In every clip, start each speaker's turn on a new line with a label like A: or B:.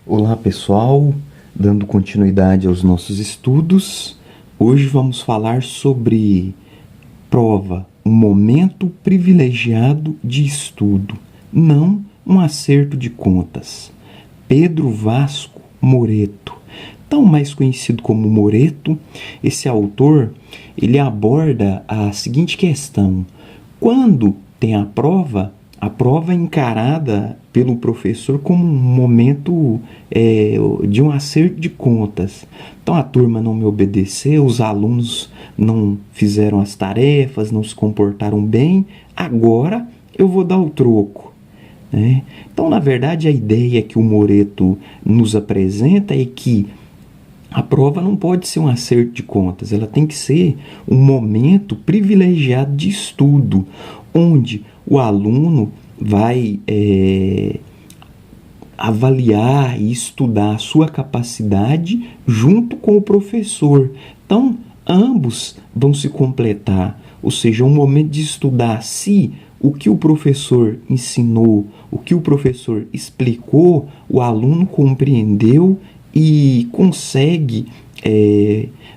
A: Olá pessoal, dando continuidade aos nossos estudos, hoje vamos falar sobre prova, um momento privilegiado de estudo, não um acerto de contas. Pedro Vasco Moreto, tão mais conhecido como Moreto, esse autor, ele aborda a seguinte questão: quando tem a prova é encarada pelo professor como um momento de um acerto de contas. Então a turma não me obedeceu, os alunos não fizeram as tarefas, não se comportaram bem, agora eu vou dar o troco. Né? Então, na verdade, a ideia que o Moreto nos apresenta é que a prova não pode ser um acerto de contas, ela tem que ser um momento privilegiado de estudo, onde o aluno vai avaliar e estudar a sua capacidade junto com o professor. Então, ambos vão se completar, ou seja, um momento de estudar se o que o professor ensinou, o que o professor explicou, o aluno compreendeu e consegue,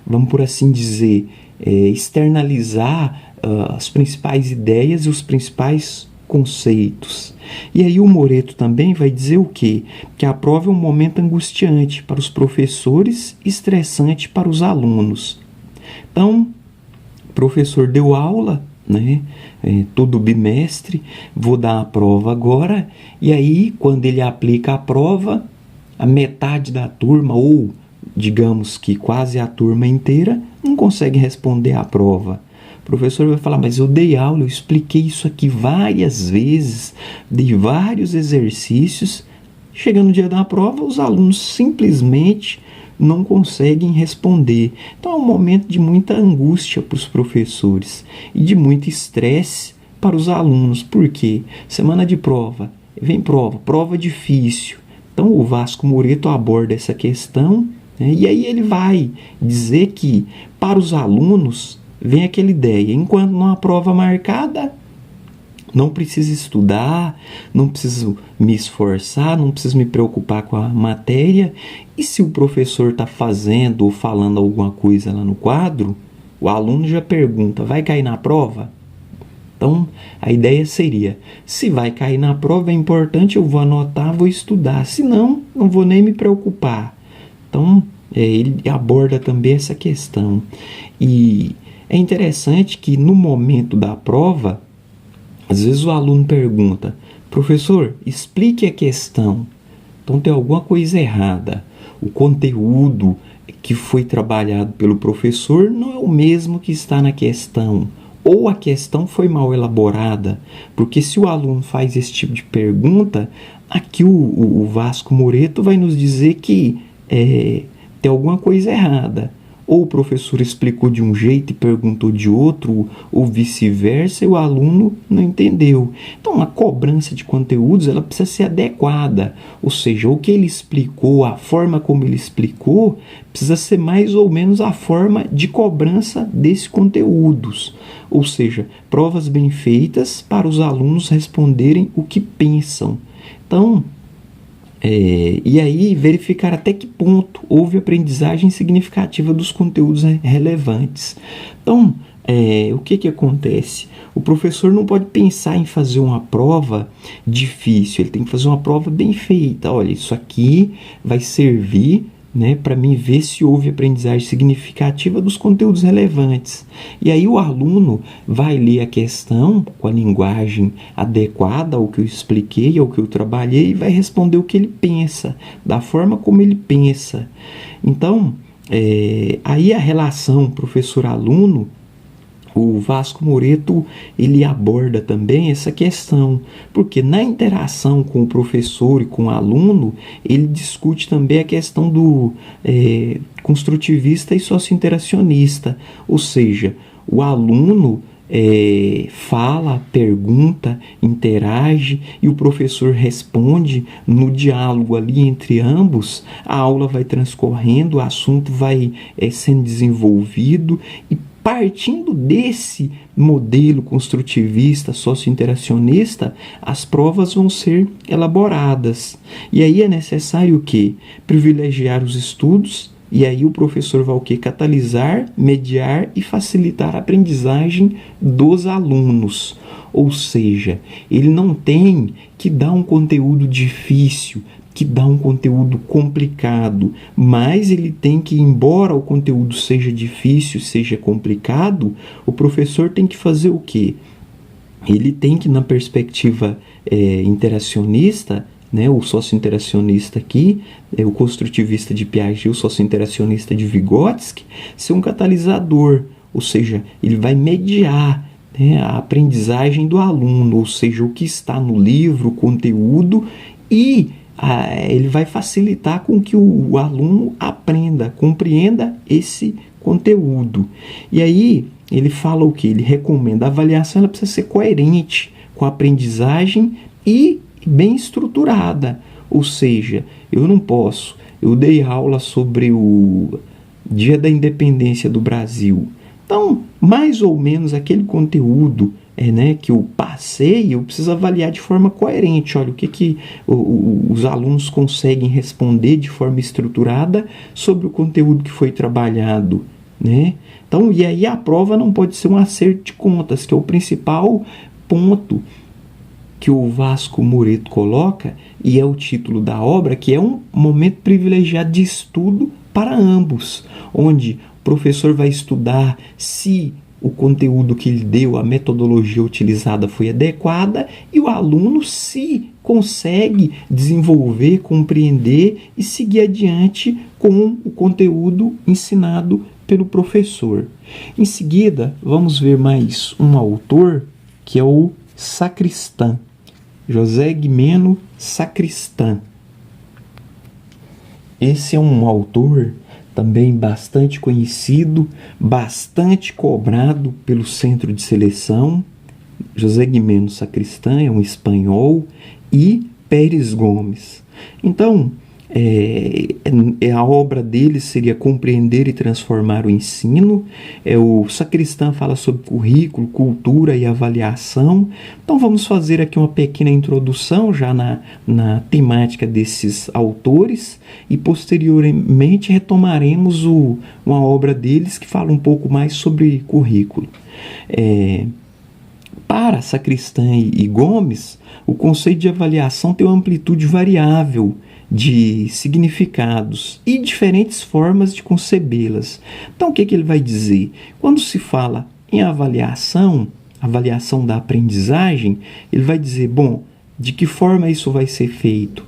A: vamos por assim dizer, externalizar as principais ideias e os principais conceitos. E aí o Moreto também vai dizer o quê? Que a prova é um momento angustiante para os professores e estressante para os alunos. Então, o professor deu aula, né? Todo bimestre, vou dar a prova agora, e aí quando ele aplica a prova, a metade da turma, ou digamos que quase a turma inteira, não consegue responder a prova. O professor vai falar, mas eu dei aula, eu expliquei isso aqui várias vezes, dei vários exercícios. Chegando no dia da prova, os alunos simplesmente não conseguem responder. Então é um momento de muita angústia para os professores e de muito estresse para os alunos. Por quê? Semana de prova, vem prova difícil. Então o Vasco Moreto aborda essa questão, né? E aí ele vai dizer que para os alunos vem aquela ideia, enquanto não há prova marcada, não preciso estudar, não preciso me esforçar, não preciso me preocupar com a matéria. E se o professor está fazendo ou falando alguma coisa lá no quadro, o aluno já pergunta, vai cair na prova? Então, a ideia seria, se vai cair na prova é importante, eu vou anotar, vou estudar. Se não, não vou nem me preocupar. Então, ele aborda também essa questão. E é interessante que no momento da prova, às vezes o aluno pergunta, professor, explique a questão. Então tem alguma coisa errada. O conteúdo que foi trabalhado pelo professor não é o mesmo que está na questão. Ou a questão foi mal elaborada. Porque se o aluno faz esse tipo de pergunta, aqui o Vasco Moreto vai nos dizer que tem alguma coisa errada. Ou o professor explicou de um jeito e perguntou de outro, ou vice-versa, e o aluno não entendeu. Então, a cobrança de conteúdos ela precisa ser adequada. Ou seja, o que ele explicou, a forma como ele explicou, precisa ser mais ou menos a forma de cobrança desses conteúdos. Ou seja, provas bem feitas para os alunos responderem o que pensam. Então, e aí verificar até que ponto houve aprendizagem significativa dos conteúdos relevantes. Então, o que acontece? O professor não pode pensar em fazer uma prova difícil, ele tem que fazer uma prova bem feita. Olha, isso aqui vai servir, né, para mim ver se houve aprendizagem significativa dos conteúdos relevantes. E aí o aluno vai ler a questão com a linguagem adequada ao que eu expliquei, ao que eu trabalhei, e vai responder o que ele pensa, da forma como ele pensa. Então, aí a relação professor-aluno, o Vasco Moreto ele aborda também essa questão, porque na interação com o professor e com o aluno, ele discute também a questão do construtivista e socio-interacionista, ou seja, o aluno fala, pergunta, interage e o professor responde no diálogo ali entre ambos, a aula vai transcorrendo, o assunto vai sendo desenvolvido e partindo desse modelo construtivista, socio-interacionista, as provas vão ser elaboradas. E aí é necessário o quê? Privilegiar os estudos, e aí o professor vai o quê? Catalisar, mediar e facilitar a aprendizagem dos alunos. Ou seja, ele não tem que dar um conteúdo difícil, que dá um conteúdo complicado, mas ele tem que, embora o conteúdo seja difícil, seja complicado, o professor tem que fazer o quê? Ele tem que, na perspectiva interacionista, né, o socio-interacionista aqui, o construtivista de Piaget, o socio-interacionista de Vygotsky, ser um catalisador, ou seja, ele vai mediar, né, a aprendizagem do aluno, ou seja, o que está no livro, o conteúdo, e ele vai facilitar com que o aluno aprenda, compreenda esse conteúdo. E aí ele fala o que? Ele recomenda a avaliação, ela precisa ser coerente com a aprendizagem e bem estruturada. Ou seja, eu dei aula sobre o Dia da Independência do Brasil. Então, mais ou menos aquele conteúdo que eu passei, eu preciso avaliar de forma coerente. Olha, o que os alunos conseguem responder de forma estruturada sobre o conteúdo que foi trabalhado, né? Então, e aí a prova não pode ser um acerto de contas, que é o principal ponto que o Vasco Moreto coloca, e é o título da obra, que é um momento privilegiado de estudo para ambos, onde o professor vai estudar se o conteúdo que ele deu, a metodologia utilizada foi adequada, e o aluno se consegue desenvolver, compreender e seguir adiante com o conteúdo ensinado pelo professor. Em seguida, vamos ver mais um autor, que é o Sacristã, José Guimeno Sacristã. Esse é um autor também bastante conhecido, bastante cobrado pelo centro de seleção. José Guimeno Sacristã é um espanhol, e Pérez Gomes. Então, a obra dele seria Compreender e Transformar o Ensino. O Sacristã fala sobre currículo, cultura e avaliação. Então vamos fazer aqui uma pequena introdução já na temática desses autores, e posteriormente retomaremos uma obra deles que fala um pouco mais sobre currículo. Para Sacristã e Gomes, o conceito de avaliação tem uma amplitude variável de significados e diferentes formas de concebê-las. Então, o que ele vai dizer? Quando se fala em avaliação da aprendizagem, ele vai dizer, bom, de que forma isso vai ser feito?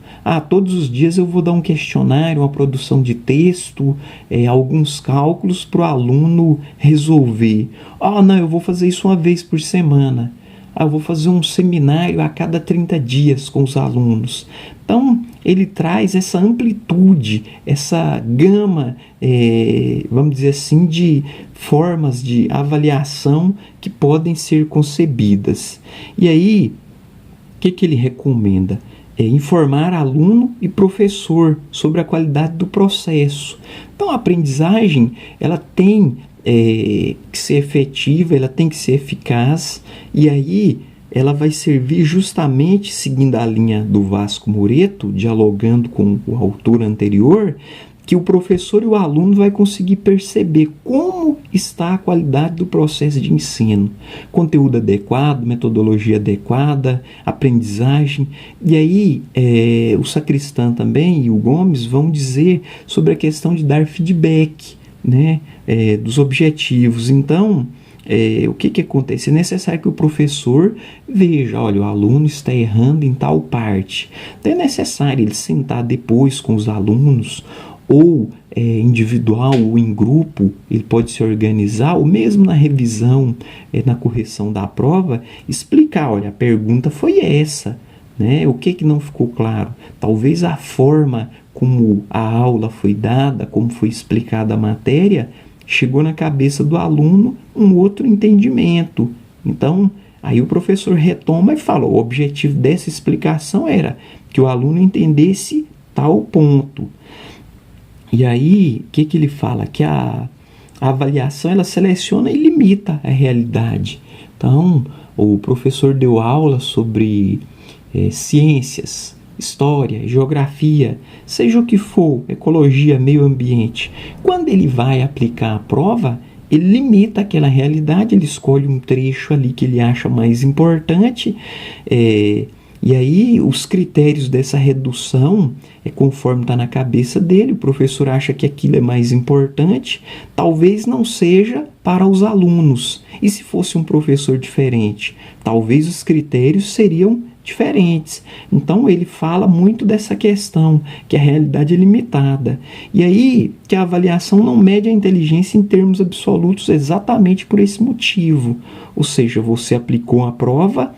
A: Todos os dias eu vou dar um questionário, uma produção de texto, alguns cálculos para o aluno resolver. Não, eu vou fazer isso uma vez por semana. Eu vou fazer um seminário a cada 30 dias com os alunos. Então, ele traz essa amplitude, essa gama, vamos dizer assim, de formas de avaliação que podem ser concebidas. E aí, o que ele recomenda? Informar aluno e professor sobre a qualidade do processo. Então, a aprendizagem, ela tem que ser efetiva, ela tem que ser eficaz, e aí ela vai servir justamente, seguindo a linha do Vasco Moreto, dialogando com o autor anterior, que o professor e o aluno vai conseguir perceber como está a qualidade do processo de ensino. Conteúdo adequado, metodologia adequada, aprendizagem. E aí o Sacristã também e o Gomes vão dizer sobre a questão de dar feedback, né, dos objetivos. Então, o que acontece? É necessário que o professor veja, olha, o aluno está errando em tal parte. Então é necessário ele sentar depois com os alunos, ou individual ou em grupo, ele pode se organizar, ou mesmo na revisão, na correção da prova, explicar, olha, a pergunta foi essa, né? O que não ficou claro? Talvez a forma como a aula foi dada, como foi explicada a matéria, chegou na cabeça do aluno um outro entendimento. Então, aí o professor retoma e fala, o objetivo dessa explicação era que o aluno entendesse tal ponto. E aí, o que ele fala? Que a a avaliação ela seleciona e limita a realidade. Então, o professor deu aula sobre ciências, história, geografia, seja o que for, ecologia, meio ambiente. Quando ele vai aplicar a prova, ele limita aquela realidade, ele escolhe um trecho ali que ele acha mais importante, e aí os critérios dessa redução conforme está na cabeça dele. O professor acha que aquilo é mais importante, talvez não seja para os alunos. E se fosse um professor diferente, talvez os critérios seriam diferentes. Então ele fala muito dessa questão, que a realidade é limitada. E aí que a avaliação não mede a inteligência em termos absolutos exatamente por esse motivo. Ou seja, você aplicou a prova,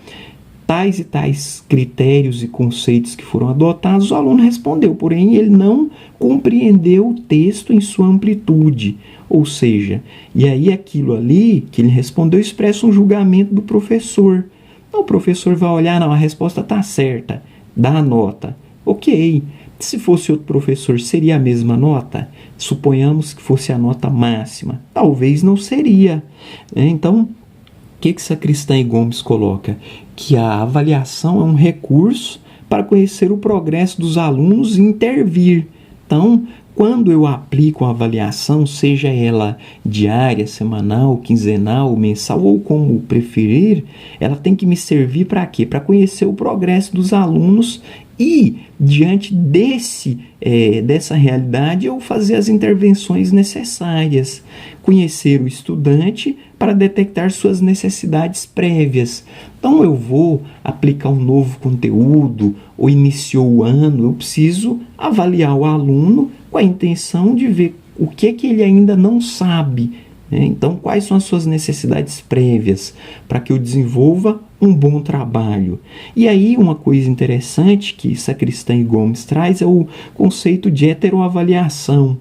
A: tais e tais critérios e conceitos que foram adotados, o aluno respondeu, porém ele não compreendeu o texto em sua amplitude. Ou seja, e aí aquilo ali que ele respondeu expressa um julgamento do professor. Então o professor vai olhar, não, a resposta está certa, dá a nota. Ok, se fosse outro professor, seria a mesma nota? Suponhamos que fosse a nota máxima. Talvez não seria. Então, o que Sacristã e Gomes coloca? Que a avaliação é um recurso para conhecer o progresso dos alunos e intervir. Então, quando eu aplico a avaliação, seja ela diária, semanal, quinzenal, mensal ou como preferir, ela tem que me servir para quê? Para conhecer o progresso dos alunos e, diante dessa realidade, eu fazer as intervenções necessárias. Conhecer o estudante para detectar suas necessidades prévias. Então, eu vou aplicar um novo conteúdo ou iniciou o ano, eu preciso avaliar o aluno com a intenção de ver o que ele ainda não sabe. Então, quais são as suas necessidades prévias para que eu desenvolva um bom trabalho? E aí, uma coisa interessante que Sacristã e Gomes traz é o conceito de heteroavaliação.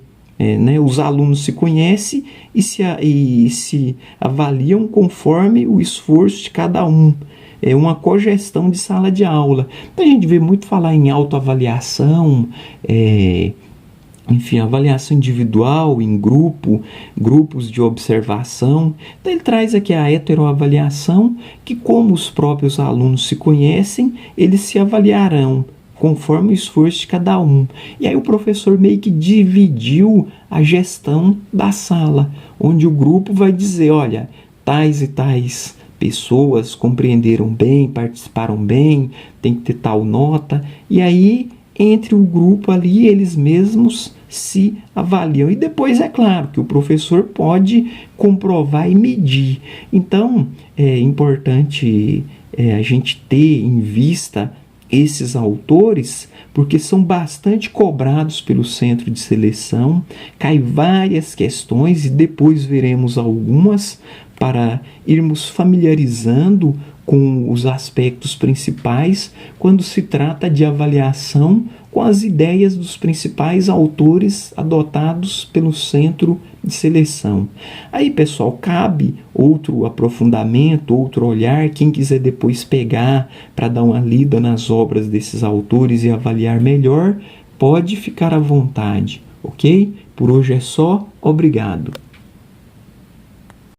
A: Os alunos se conhecem e se avaliam conforme o esforço de cada um. É uma cogestão de sala de aula. Então, a gente vê muito falar em autoavaliação, enfim, avaliação individual, em grupos de observação. Então ele traz aqui a heteroavaliação, que como os próprios alunos se conhecem, eles se avaliarão conforme o esforço de cada um. E aí o professor meio que dividiu a gestão da sala, onde o grupo vai dizer, olha, tais e tais pessoas compreenderam bem, participaram bem, tem que ter tal nota, e aí entre o grupo ali, eles mesmos se avaliam. E depois, é claro, que o professor pode comprovar e medir. Então, é importante a gente ter em vista esses autores, porque são bastante cobrados pelo centro de seleção. Cai várias questões e depois veremos algumas para irmos familiarizando com os aspectos principais quando se trata de avaliação com as ideias dos principais autores adotados pelo centro de seleção. Aí, pessoal, cabe outro aprofundamento, outro olhar. Quem quiser depois pegar para dar uma lida nas obras desses autores e avaliar melhor, pode ficar à vontade, ok? Por hoje é só. Obrigado.